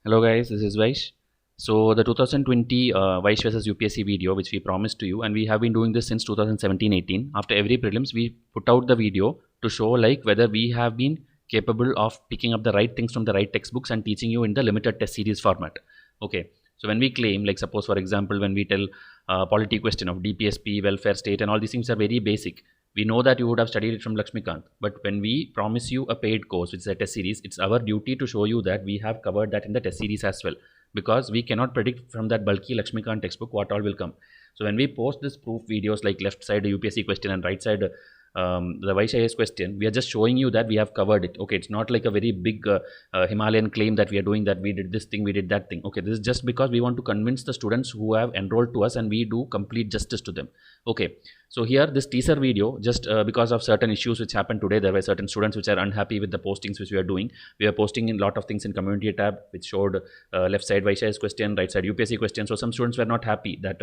Hello guys, this is Vaish. So the 2020 Vaish versus UPSC video which we promised to you, and we have been doing this since 2017-18. After every prelims we put out the video to show like whether we have been capable of picking up the right things from the right textbooks and teaching you in the limited test series format. Okay, so when we claim, like suppose for example when we tell polity question of DPSP, welfare state and all these things are very basic. We know that you would have studied it from Lakshmikant, but when we promise you a paid course, which is a test series, it's our duty to show you that we have covered that in the test series as well, because we cannot predict from that bulky Lakshmikant textbook what all will come. So when we post this proof videos like left side UPSC question and right side the Vaishya's question, we are just showing you that we have covered it. Okay, it's not like a very big Himalayan claim that we are doing that we did this thing, we did that thing. Okay, this is just because we want to convince the students who have enrolled to us and we do complete justice to them. Okay, so here this teaser video, just because of certain issues which happened today, there were certain students which are unhappy with the postings which we are doing. We are posting in a lot of things in community tab which showed left side Vaishya's question, right side UPSC question. So some students were not happy that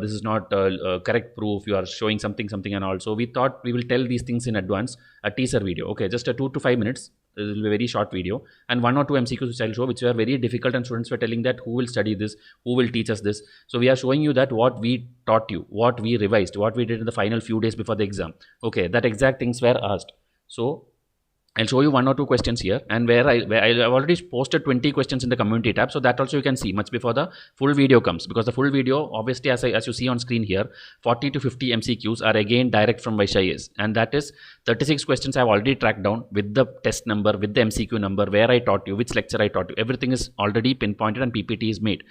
this is not correct proof, you are showing something and all. So we thought we will tell these things in advance, a teaser video. Okay, just a 2 to 5 minutes. It will be a very short video, and 1 or 2 MCQs which I'll show, which were very difficult, and students were telling that who will study this, who will teach us this. So we are showing you that what we taught you, what we revised, what we did in the final few days before the exam. Okay, that exact things were asked. So I'll show you 1 or 2 questions here, and where I've already posted 20 questions in the community tab, so that also you can see much before the full video comes, because the full video obviously as you see on screen here, 40 to 50 MCQs are again direct from Vaishya's, and that is 36 questions I've already tracked down with the test number, with the MCQ number, where I taught you, which lecture I taught you, everything is already pinpointed and PPT is made.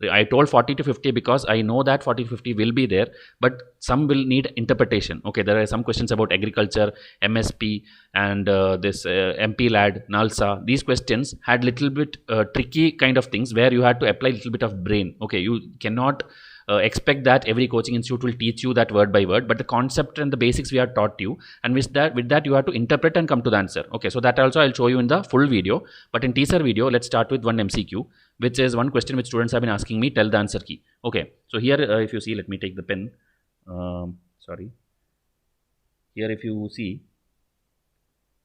I told 40 to 50 because I know that 40 to 50 will be there, but some will need interpretation. Okay, there are some questions about agriculture, MSP, and this MP lad, NALSA. These questions had little bit tricky kind of things where you had to apply a little bit of brain. Okay, you cannot expect that every coaching institute will teach you that word by word, but the concept and the basics we have taught you, and with that you have to interpret and come to the answer. Okay, so that also I'll show you in the full video, but in teaser video let's start with one MCQ, which is one question which students have been asking me, tell the answer key. Okay, so here if you see, let me take the pen. Sorry, here if you see,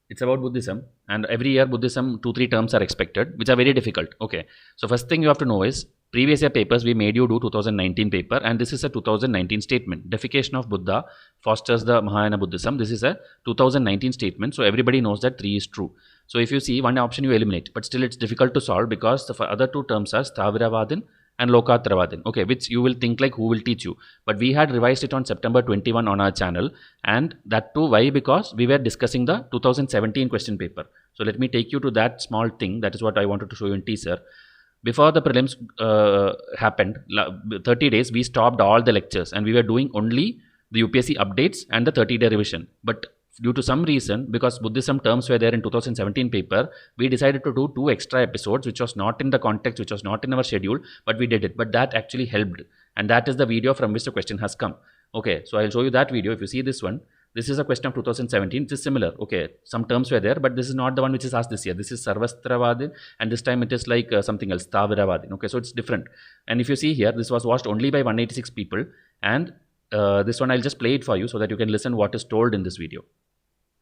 it's about Buddhism, and every year Buddhism 2-3 terms are expected, which are very difficult. Okay, so first thing you have to know is previous year papers we made you do 2019 paper, and this is a 2019 statement. Deification of Buddha fosters the Mahayana Buddhism. This is a 2019 statement, so everybody knows that 3 is true. So if you see one option you eliminate, but still it's difficult to solve because the other 2 terms are Sthaviravadin and Lokatravadin, okay, which you will think like who will teach you, but we had revised it on September 21 on our channel, and that too why? Because we were discussing the 2017 question paper. So let me take you to that small thing. That is what I wanted to show you in teaser. Before the prelims happened, 30 days we stopped all the lectures and we were doing only the UPSC updates and the 30-day revision. But due to some reason, because Buddhism terms were there in 2017 paper, we decided to do 2 extra episodes, which was not in the context, which was not in our schedule, but we did it. But that actually helped, and that is the video from which the question has come. Okay, so I'll show you that video. If you see this one, this is a question of 2017. It is similar. Okay, some terms were there, but this is not the one which is asked this year. This is Sarvastravadin, and this time it is like something else, Thaviravadin. Okay, so it's different. And if you see here, this was watched only by 186 people, and this one I'll just play it for you so that you can listen what is told in this video.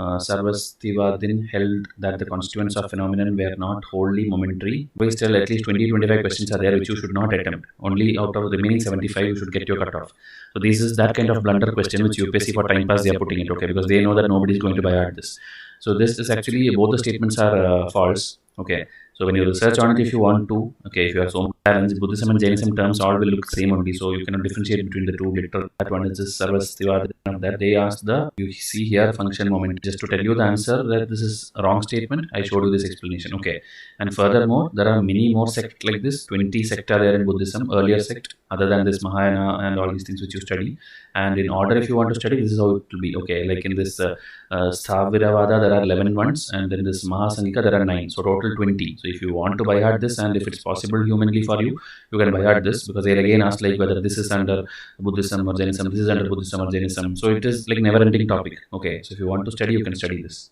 Sarvastivadin held that the constituents of phenomenon were not wholly momentary, but still at least 20-25 questions are there which you should not attempt. Only out of the remaining 75 you should get your cutoff. So this is that kind of blunder question which UPSC for time pass they are putting it, okay, because they know that nobody is going to buy at this. So this is actually, both the statements are false. Okay, so when you research on it, if you want to, okay, if you have so much challenge, Buddhism and Jainism terms all will look same only, so you cannot differentiate between the two. Literal, that one is this Sarvastivadin, that they asked you see here function moment. Just to tell you the answer that this is a wrong statement, I showed you this explanation. Okay, and furthermore, there are many more sects like this. 20 sects are there in Buddhism, earlier sect, other than this Mahayana and all these things which you study. And in order, if you want to study, this is how it will be. Okay, like in this Sthaviravada, there are 11 ones, and then this Mahasangika, there are 9, so total 20. So if you want to buy hard this, and if it's possible humanly for you, you can buy hard this, because they again ask like whether this is under Buddhism or Jainism, this is under Buddhism or Jainism. So it is like never-ending topic. Okay, so if you want to study, you can study this.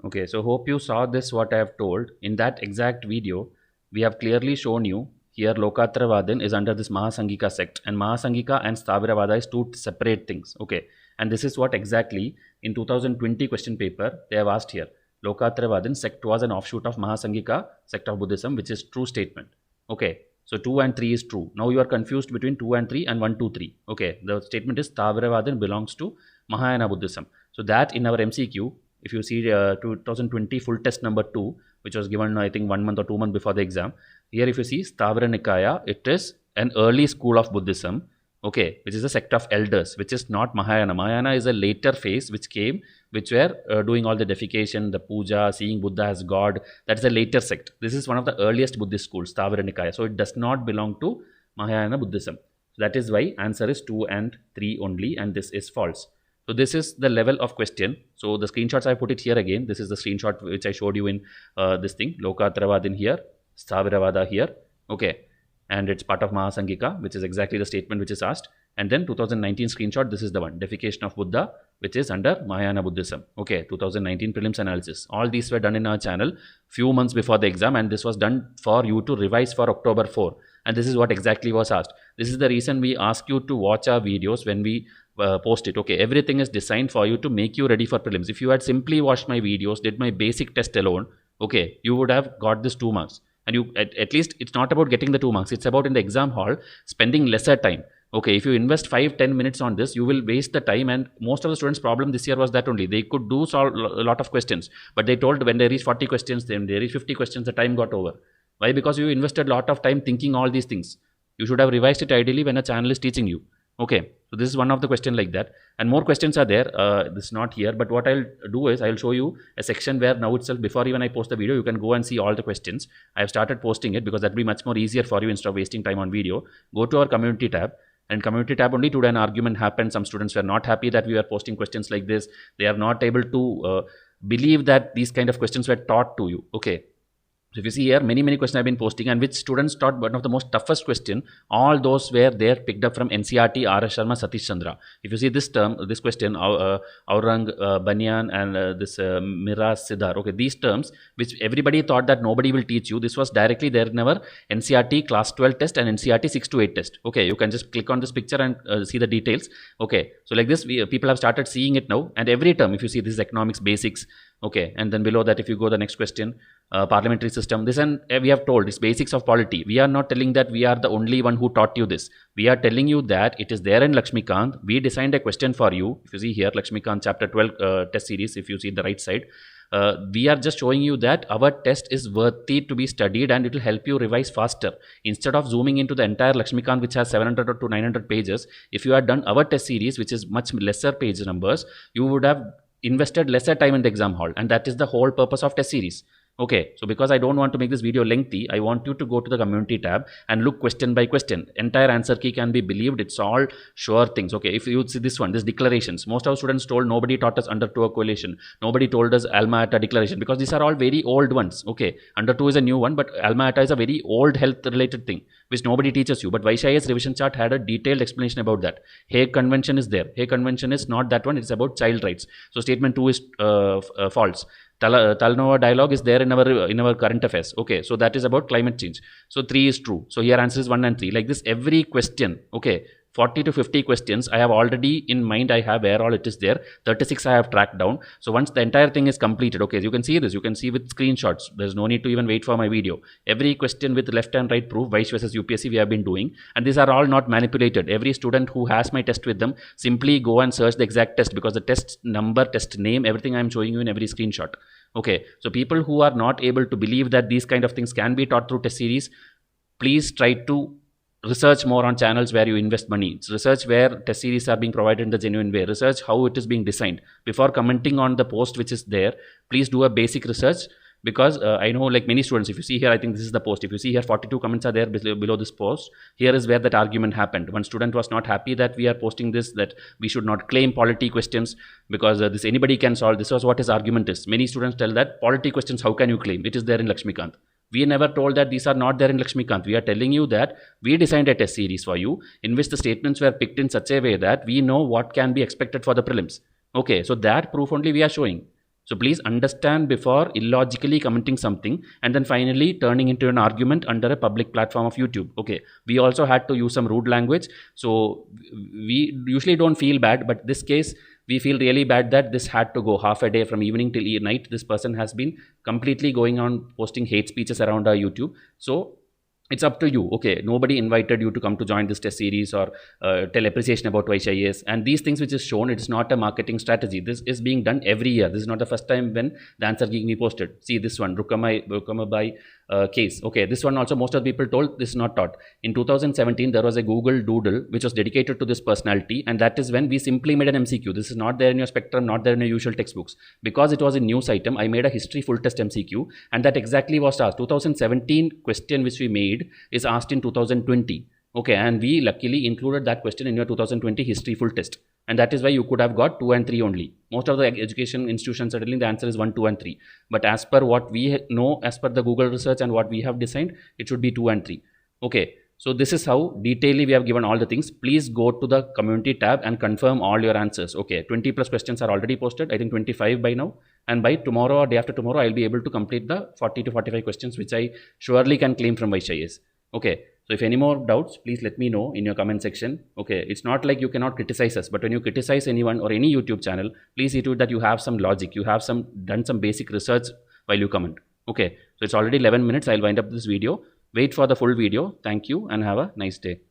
Okay, so hope you saw this what I have told. In that exact video, we have clearly shown you here Lokatravadin is under this Mahasangika sect, and Mahasangika and Sthaviravada is 2 separate things. Okay, and this is what exactly in 2020 question paper they have asked here. Lokatravadan sect was an offshoot of Mahasangika sect of Buddhism, which is true statement. Okay. So 2 and 3 is true. Now you are confused between 2 and 3 and 1, 2, 3. Okay. The statement is Thaviravadan belongs to Mahayana Buddhism. So that in our MCQ, if you see 2020 full test number 2, which was given I think 1 month or 2 months before the exam, here if you see Stavra Nikaya, it is an early school of Buddhism, okay, which is a sect of elders, which is not Mahayana. Mahayana is a later phase which came, which were doing all the deification, the puja, seeing Buddha as God. That is a later sect. This is one of the earliest Buddhist schools, Stavra Nikaya. So it does not belong to Mahayana Buddhism. So that is why answer is 2 and 3 only, and this is false. So this is the level of question. So the screenshots I put it here again. This is the screenshot which I showed you in this thing. Lokatravadin here, Staviravada here. Okay. And it's part of Mahasangika, which is exactly the statement which is asked. And then 2019 screenshot, this is the one. Deification of Buddha, which is under Mahayana Buddhism. Okay. 2019 prelims analysis. All these were done in our channel few months before the exam, and this was done for you to revise for October 4. And this is what exactly was asked. This is the reason we ask you to watch our videos when we post it. Okay, everything is designed for you to make you ready for prelims. If you had simply watched my videos, did my basic test alone, okay, you would have got this 2 marks. And you at least it's not about getting the 2 marks. It's about in the exam hall spending lesser time. Okay, if you invest 5-10 minutes on this, you will waste the time. And most of the students' problem this year was that only they could do solve a lot of questions, but they told when they reach 40 questions, then they reach 50 questions, the time got over. Why? Because you invested a lot of time thinking all these things. You should have revised it ideally when a channel is teaching you. Okay, so this is one of the question like that, and more questions are there. This is not here, but what I'll do is I'll show you a section where now itself, before even I post the video, you can go and see all the questions. I have started posting it because that will be much more easier for you instead of wasting time on video. Go to our community tab, and community tab only today an argument happened. Some students were not happy that we were posting questions like this. They are not able to believe that these kind of questions were taught to you. Okay. So if you see here, many questions I've been posting, and which students taught one of the most toughest question, all those were there picked up from NCERT, R.S. Sharma, Satish Chandra. If you see this term, this question, Aurang, Banyan, and this Mira Siddhar, okay, these terms, which everybody thought that nobody will teach you, this was directly there in our NCERT class 12 test and NCERT 6 to 8 test. Okay, you can just click on this picture and see the details. Okay, so like this, people have started seeing it now, and every term, if you see this is economics basics, okay, and then below that, if you go the next question, parliamentary system, this, and we have told it's basics of polity. We are not telling that we are the only one who taught you this. We are telling you that it is there in Lakshmikant. We designed a question for you. If you see here, Lakshmikant chapter 12 test series, if you see the right side, we are just showing you that our test is worthy to be studied, and it will help you revise faster. Instead of zooming into the entire Lakshmikant, which has 700 to 900 pages, if you had done our test series, which is much lesser page numbers, you would have invested lesser time in the exam hall, and that is the whole purpose of test series. Okay, so because I don't want to make this video lengthy, I want you to go to the community tab and look question by question. Entire answer key can be believed. It's all sure things. Okay, if you see this one, this declarations, most of our students told nobody taught us under 2 coalition. Nobody told us Alma Ata declaration, because these are all very old ones. Okay, under 2 is a new one, but Alma Ata is a very old health related thing, which nobody teaches you. But Vaishya's revision chart had a detailed explanation about that. Hague Convention is there. Hague Convention is not that one. It's about child rights. So statement 2 is false. Talanoa dialogue is there in our current affairs. Okay, so that is about climate change. So 3 is true. So here answer is 1 and 3. Like this, every question, okay, 40 to 50 questions I have already in mind. I have where all it is there. 36 I have tracked down. So once the entire thing is completed, okay, you can see this. You can see with screenshots. There's no need to even wait for my video. Every question with left and right proof, Vice versus UPSC, we have been doing. And these are all not manipulated. Every student who has my test with them, simply go and search the exact test, because the test number, test name, everything I'm showing you in every screenshot. Okay, so people who are not able to believe that these kind of things can be taught through test series, please try to research more on channels where you invest money. It's research where test series are being provided in the genuine way. Research how it is being designed. Before commenting on the post which is there, please do a basic research, because I know like many students, if you see here, I think this is the post. If you see here, 42 comments are there below this post. Here is where that argument happened. One student was not happy that we are posting this, that we should not claim polity questions because this anybody can solve. This was what his argument is. Many students tell that polity questions, how can you claim? It is there in Lakshmikant. We never told that these are not there in Lakshmikant. We are telling you that we designed a test series for you in which the statements were picked in such a way that we know what can be expected for the prelims. Okay, so that proof only we are showing. So please understand before illogically commenting something and then finally turning into an argument under a public platform of YouTube. Okay, we also had to use some rude language. So we usually don't feel bad, but this case we feel really bad that this had to go half a day from evening till night. This person has been completely going on posting hate speeches around our YouTube. So it's up to you. Okay, nobody invited you to come to join this test series or tell appreciation about YCIS and these things which is shown. It is not a marketing strategy. This is being done every year. This is not the first time when the answer being posted. See this one, Rukkamabai case. Okay, this one also most of the people told this is not taught. In 2017 there was a Google Doodle which was dedicated to this personality, and that is when we simply made an MCQ. This is not there in your Spectrum, not there in your usual textbooks. Because it was a news item, I made a history full test MCQ, and that exactly was asked. 2017 question which we made is asked in 2020. Okay, and we luckily included that question in your 2020 history full test, and that is why you could have got 2 and 3 only. Most of the education institutions are telling the answer is 1, 2 and 3, but as per what we know, as per the Google research and what we have designed, it should be 2 and 3. Okay, so this is how detailedly we have given all the things. Please go to the community tab and confirm all your answers. Okay, 20 plus questions are already posted, I think 25 by now, and by tomorrow or day after tomorrow I'll be able to complete the 40 to 45 questions which I surely can claim from YCIS. Okay, so if any more doubts, please let me know in your comment section. Okay, it's not like you cannot criticize us, but when you criticize anyone or any YouTube channel, please see to it that you have some logic, you have done some basic research while you comment. Okay, so it's already 11 minutes. I'll wind up this video. Wait for the full video. Thank you and have a nice day.